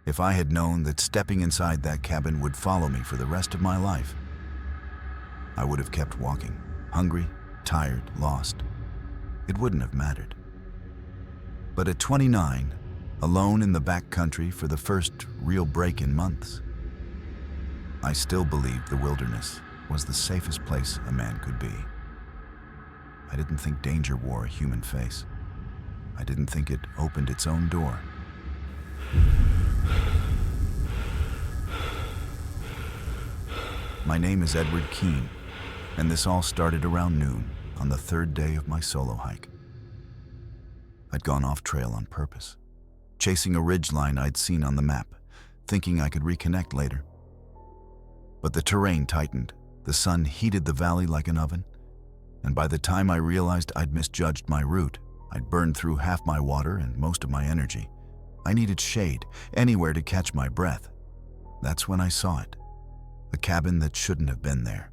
If I had known that stepping inside that cabin would follow me for the rest of my life, I would have kept walking, hungry, tired, lost. It wouldn't have mattered. But at 29, alone in the backcountry for the first real break in months, I still believed the wilderness was the safest place a man could be. I didn't think danger wore a human face. I didn't think it opened its own door. My name is Edward Keene, and this all started around noon on the third day of my solo hike. I'd gone off trail on purpose, chasing a ridgeline I'd seen on the map, thinking I could reconnect later. But the terrain tightened, the sun heated the valley like an oven, and by the time I realized I'd misjudged my route, I'd burned through half my water and most of my energy. I needed shade, anywhere to catch my breath. That's when I saw it. A cabin that shouldn't have been there.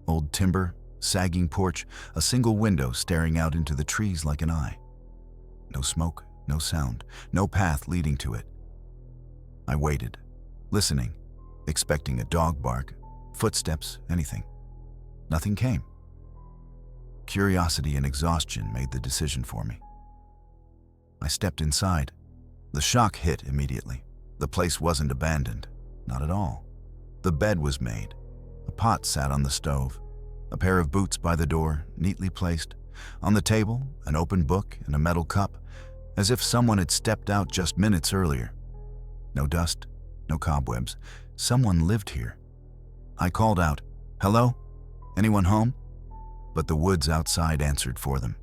Old timber, sagging porch, a single window staring out into the trees like an eye. No smoke, no sound, no path leading to it. I waited, listening, expecting a dog bark, footsteps, anything. Nothing came. Curiosity and exhaustion made the decision for me. I stepped inside. The shock hit immediately. The place wasn't abandoned, not at all. The bed was made. A pot sat on the stove. A pair of boots by the door, neatly placed. On the table, an open book and a metal cup, as if someone had stepped out just minutes earlier. No dust, no cobwebs. Someone lived here. I called out, "Hello? Anyone home?" But the woods outside answered for them.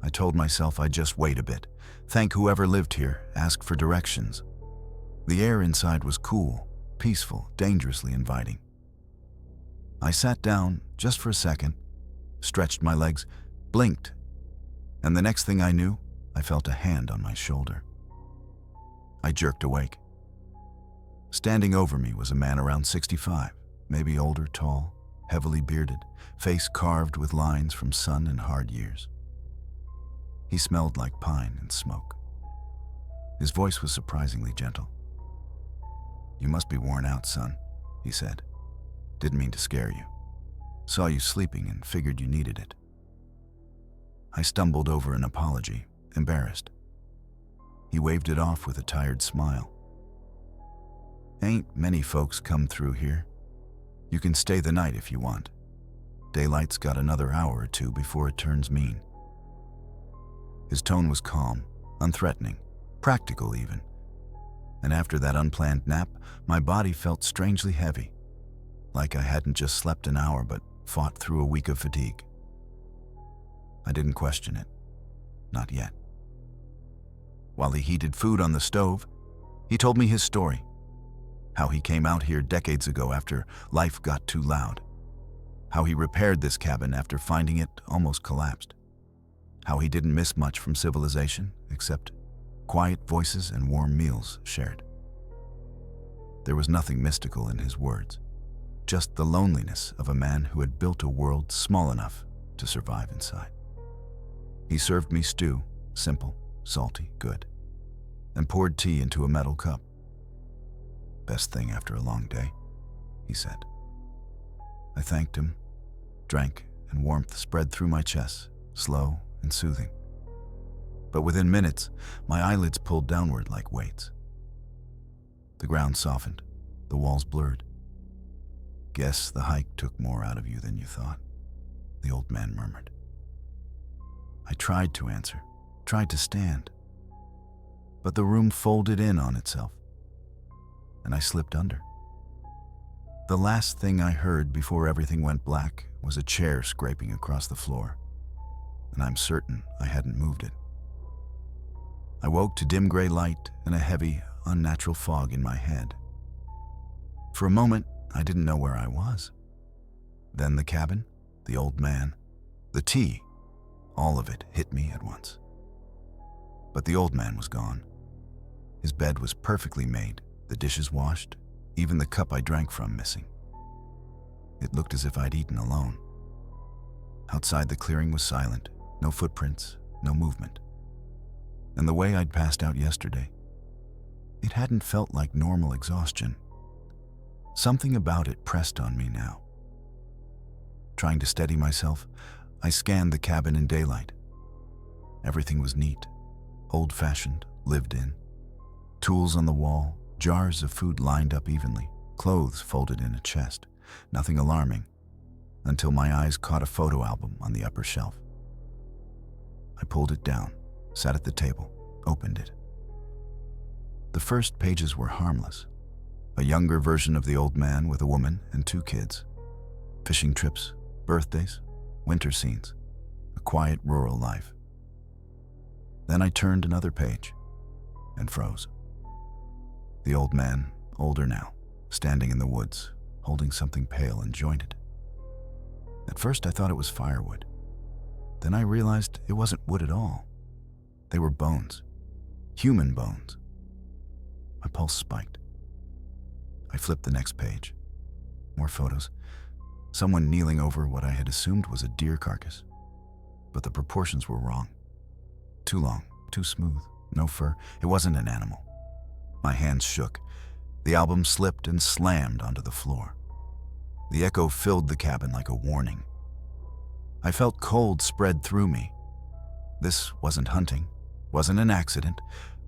I told myself I'd just wait a bit, thank whoever lived here, ask for directions. The air inside was cool, peaceful, dangerously inviting. I sat down just for a second, stretched my legs, blinked, and the next thing I knew, I felt a hand on my shoulder. I jerked awake. Standing over me was a man around 65, maybe older, tall, heavily bearded, face carved with lines from sun and hard years. He smelled like pine and smoke. His voice was surprisingly gentle. "You must be worn out, son," he said. "Didn't mean to scare you. Saw you sleeping and figured you needed it." I stumbled over an apology, embarrassed. He waved it off with a tired smile. "Ain't many folks come through here. You can stay the night if you want. Daylight's got another hour or two before it turns mean." His tone was calm, unthreatening, practical even. And after that unplanned nap, my body felt strangely heavy, like I hadn't just slept an hour but fought through a week of fatigue. I didn't question it. Not yet. While he heated food on the stove, he told me his story. How he came out here decades ago after life got too loud. How he repaired this cabin after finding it almost collapsed. How he didn't miss much from civilization except quiet voices and warm meals shared. There was nothing mystical in his words, just the loneliness of a man who had built a world small enough to survive inside. He served me stew, simple, salty, good, and poured tea into a metal cup. "Best thing after a long day," he said. I thanked him, drank, and warmth spread through my chest, slow and soothing. But within minutes, my eyelids pulled downward like weights. The ground softened, the walls blurred. "Guess the hike took more out of you than you thought," the old man murmured. I tried to answer, tried to stand, but the room folded in on itself, and I slipped under. The last thing I heard before everything went black was a chair scraping across the floor, and I'm certain I hadn't moved it. I woke to dim gray light and a heavy, unnatural fog in my head. For a moment, I didn't know where I was. Then the cabin, the old man, the tea, all of it hit me at once. But the old man was gone. His bed was perfectly made, the dishes washed, even the cup I drank from missing. It looked as if I'd eaten alone. Outside, the clearing was silent, no footprints, no movement. And the way I'd passed out yesterday, it It hadn't felt like normal exhaustion. Something about it pressed on me now. Trying to steady myself, I scanned the cabin in daylight. Everything was neat, old-fashioned, lived in. Tools on the wall, jars of food lined up evenly, clothes folded in a chest. Nothing alarming, until my eyes caught a photo album on the upper shelf. I pulled it down, sat at the table, opened it. The first pages were harmless. A younger version of the old man with a woman and 2 kids. Fishing trips, birthdays, winter scenes, a quiet rural life. Then I turned another page and froze. The old man, older now, standing in the woods, holding something pale and jointed. At first I thought it was firewood. Then I realized it wasn't wood at all. They were bones, human bones. My pulse spiked. I flipped the next page. More photos. Someone kneeling over what I had assumed was a deer carcass. But the proportions were wrong. Too long, too smooth, no fur. It wasn't an animal. My hands shook. The album slipped and slammed onto the floor. The echo filled the cabin like a warning. I felt cold spread through me. This wasn't hunting, wasn't an accident,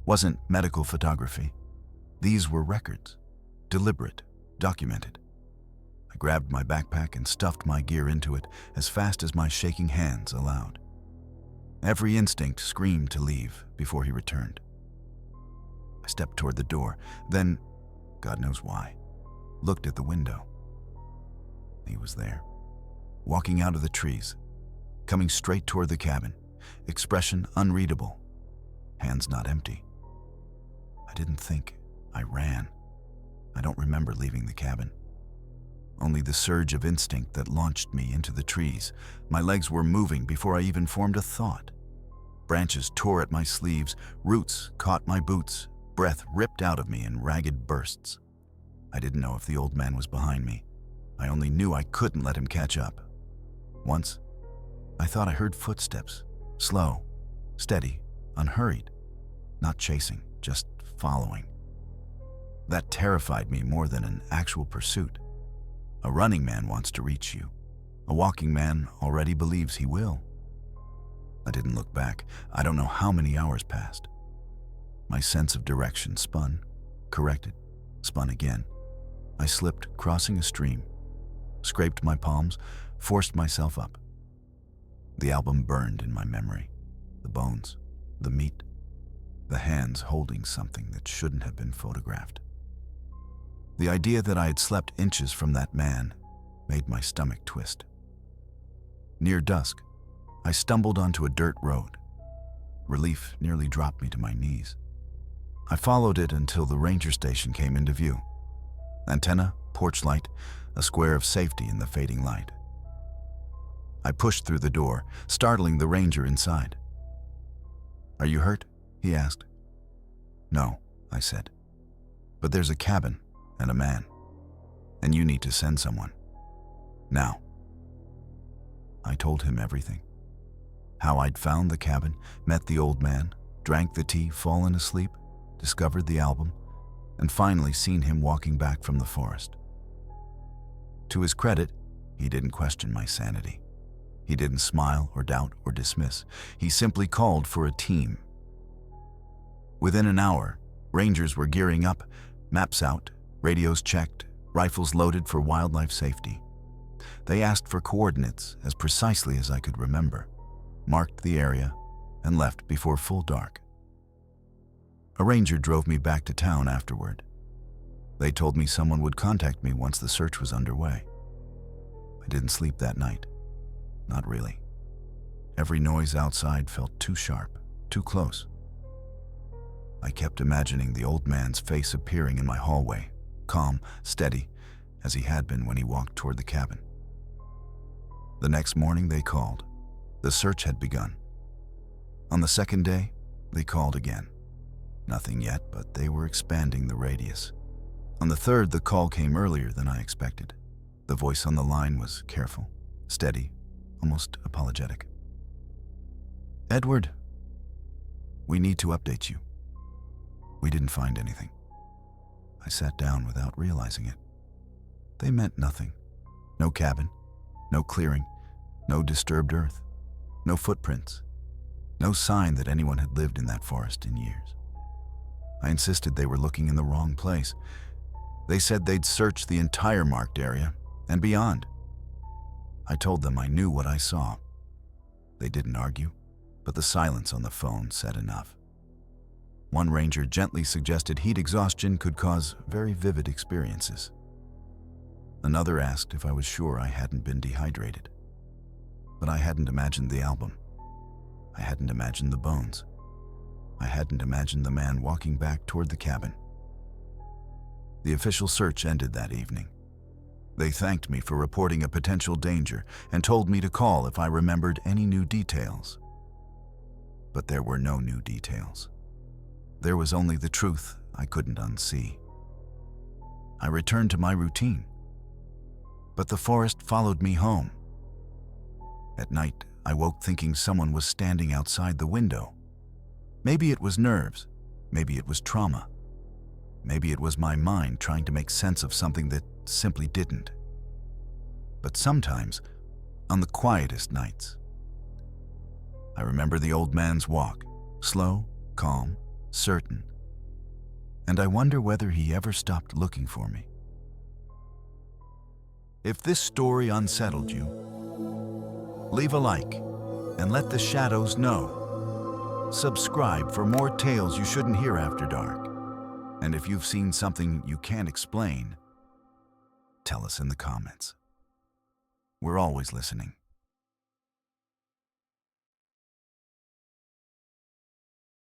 wasn't medical photography. These were records, deliberate, documented. I grabbed my backpack and stuffed my gear into it as fast as my shaking hands allowed. Every instinct screamed to leave before he returned. I stepped toward the door, then, God knows why, looked at the window. He was there, walking out of the trees, coming straight toward the cabin, expression unreadable, hands not empty. I didn't think, I ran. I don't remember leaving the cabin. Only the surge of instinct that launched me into the trees. My legs were moving before I even formed a thought. Branches tore at my sleeves, roots caught my boots, breath ripped out of me in ragged bursts. I didn't know if the old man was behind me. I only knew I couldn't let him catch up. Once, I thought I heard footsteps, slow, steady, unhurried, not chasing, just following. That terrified me more than an actual pursuit. A running man wants to reach you. A walking man already believes he will. I didn't look back. I don't know how many hours passed. My sense of direction spun, corrected, spun again. I slipped, crossing a stream, scraped my palms, forced myself up. The album burned in my memory. The bones, the meat, the hands holding something that shouldn't have been photographed. The idea that I had slept inches from that man made my stomach twist. Near dusk, I stumbled onto a dirt road. Relief nearly dropped me to my knees. I followed it until the ranger station came into view. Antenna, porch light, a square of safety in the fading light. I pushed through the door, startling the ranger inside. "Are you hurt?" he asked. "No," I said. "But there's a cabin and a man, and you need to send someone. Now." I told him everything. How I'd found the cabin, met the old man, drank the tea, fallen asleep, discovered the album, and finally seen him walking back from the forest. To his credit, he didn't question my sanity. He didn't smile or doubt or dismiss. He simply called for a team. Within an hour, rangers were gearing up, maps out, radios checked, rifles loaded for wildlife safety. They asked for coordinates as precisely as I could remember, marked the area, and left before full dark. A ranger drove me back to town afterward. They told me someone would contact me once the search was underway. I didn't sleep that night. Not really. Every noise outside felt too sharp, too close. I kept imagining the old man's face appearing in my hallway, calm, steady, as he had been when he walked toward the cabin. The next morning they called. The search had begun. On the second day, they called again. Nothing yet, but they were expanding the radius. On the third, the call came earlier than I expected. The voice on the line was careful, steady, almost apologetic. "Edward, we need to update you. We didn't find anything." I sat down without realizing it. They meant nothing. No cabin, no clearing, no disturbed earth, no footprints, no sign that anyone had lived in that forest in years. I insisted they were looking in the wrong place. They said they'd searched the entire marked area and beyond. I told them I knew what I saw. They didn't argue, but the silence on the phone said enough. One ranger gently suggested heat exhaustion could cause very vivid experiences. Another asked if I was sure I hadn't been dehydrated. But I hadn't imagined the album. I hadn't imagined the bones. I hadn't imagined the man walking back toward the cabin. The official search ended that evening. They thanked me for reporting a potential danger and told me to call if I remembered any new details. But there were no new details. There was only the truth I couldn't unsee. I returned to my routine, but the forest followed me home. At night, I woke thinking someone was standing outside the window. Maybe it was nerves, maybe it was trauma, maybe it was my mind trying to make sense of something that simply didn't. But sometimes, on the quietest nights, I remember the old man's walk, slow, calm, certain, and I wonder whether he ever stopped looking for me. If this story unsettled you, leave a like and let the shadows know. Subscribe for more tales you shouldn't hear after dark. And if you've seen something you can't explain, tell us in the comments. We're always listening.